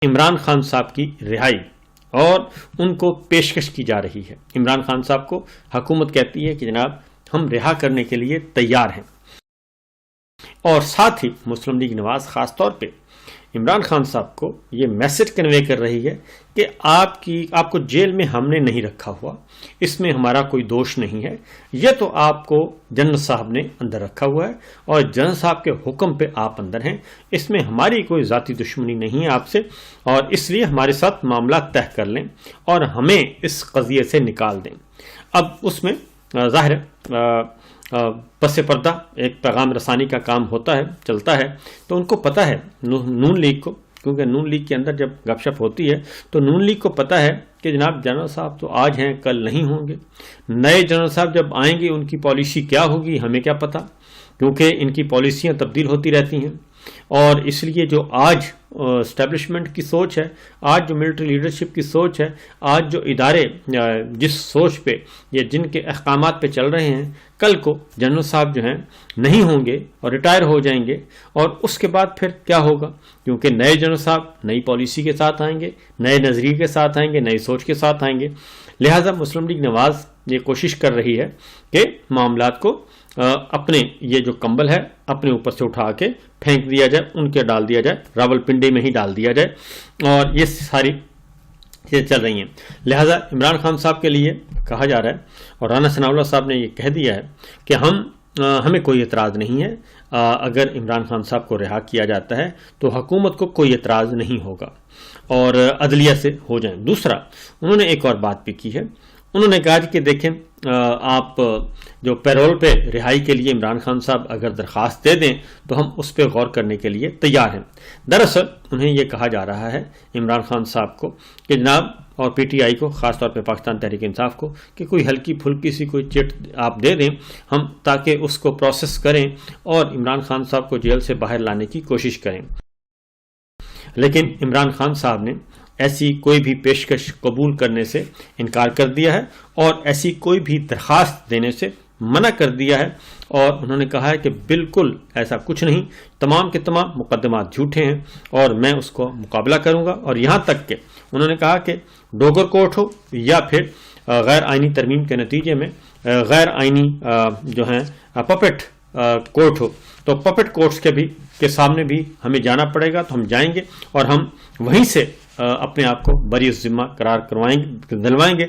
عمران خان صاحب کی رہائی اور ان کو پیشکش کی جا رہی ہے۔ عمران خان صاحب کو حکومت کہتی ہے کہ جناب ہم رہا کرنے کے لیے تیار ہیں، اور ساتھ ہی مسلم لیگ نواز خاص طور پہ عمران خان صاحب کو یہ میسج کنوے کر رہی ہے کہ آپ کو جیل میں ہم نے نہیں رکھا ہوا، اس میں ہمارا کوئی دوش نہیں ہے، یہ تو آپ کو جنرل صاحب نے اندر رکھا ہوا ہے اور جنرل صاحب کے حکم پہ آپ اندر ہیں، اس میں ہماری کوئی ذاتی دشمنی نہیں ہے آپ سے، اور اس لیے ہمارے ساتھ معاملات طے کر لیں اور ہمیں اس قضیے سے نکال دیں۔ اب اس میں ظاہر پس پردہ ایک پیغام رسانی کا کام ہوتا ہے، چلتا ہے، تو ان کو پتہ ہے نون لیگ کو، کیونکہ نون لیگ کے اندر جب گپ شپ ہوتی ہے تو نون لیگ کو پتہ ہے کہ جناب جنرل صاحب تو آج ہیں کل نہیں ہوں گے، نئے جنرل صاحب جب آئیں گے ان کی پالیسی کیا ہوگی ہمیں کیا پتہ، کیونکہ ان کی پالیسیاں تبدیل ہوتی رہتی ہیں، اور اس لیے جو آج اسٹیبلشمنٹ کی سوچ ہے، آج جو ملٹری لیڈرشپ کی سوچ ہے، آج جو ادارے جس سوچ پہ یا جن کے احکامات پہ چل رہے ہیں، کل کو جنرل صاحب جو ہیں نہیں ہوں گے اور ریٹائر ہو جائیں گے، اور اس کے بعد پھر کیا ہوگا، کیونکہ نئے جنرل صاحب نئی پالیسی کے ساتھ آئیں گے، نئے نظریے کے ساتھ آئیں گے، نئی سوچ کے ساتھ آئیں گے۔ لہٰذا مسلم لیگ نواز یہ کوشش کر رہی ہے کہ معاملات کو اپنے یہ جو کمبل ہے اپنے اوپر سے اٹھا کے پھینک دیا جائے، ان کے ڈال دیا جائے، راولپنڈی میں ہی ڈال دیا جائے، اور یہ ساری چیزیں چل رہی ہیں۔ لہٰذا عمران خان صاحب کے لیے کہا جا رہا ہے، اور رانا ثناء اللہ صاحب نے یہ کہہ دیا ہے کہ ہمیں کوئی اعتراض نہیں ہے، اگر عمران خان صاحب کو رہا کیا جاتا ہے تو حکومت کو کوئی اعتراض نہیں ہوگا اور عدلیہ سے ہو جائیں۔ دوسرا انہوں نے ایک اور بات بھی کی ہے، انہوں نے کہا کہ دیکھیں آپ جو پیرول پہ رہائی کے لیے عمران خان صاحب اگر درخواست دے دیں تو ہم اس پہ غور کرنے کے لیے تیار ہیں۔ دراصل انہیں یہ کہا جا رہا ہے عمران خان صاحب کو کہ جناب، اور پی ٹی آئی کو، خاص طور پہ پاکستان تحریک انصاف کو، کہ کوئی ہلکی پھلکی سی کوئی چٹ آپ دے دیں ہم، تاکہ اس کو پروسیس کریں اور عمران خان صاحب کو جیل سے باہر لانے کی کوشش کریں۔ لیکن عمران خان صاحب نے ایسی کوئی بھی پیشکش قبول کرنے سے انکار کر دیا ہے اور ایسی کوئی بھی درخواست دینے سے منع کر دیا ہے، اور انہوں نے کہا ہے کہ بالکل ایسا کچھ نہیں، تمام کے تمام مقدمات جھوٹے ہیں اور میں اس کو مقابلہ کروں گا، اور یہاں تک کہ انہوں نے کہا کہ ڈوگر کورٹ ہو یا پھر غیر آئینی ترمیم کے نتیجے میں غیر آئینی جو ہیں پپٹ کورٹ ہو، تو پپٹ کورٹس کے سامنے بھی ہمیں جانا پڑے گا، تو ہم جائیں گے اور ہم وہیں سے اپنے آپ کو بری ذمہ قرار دلوائیں گے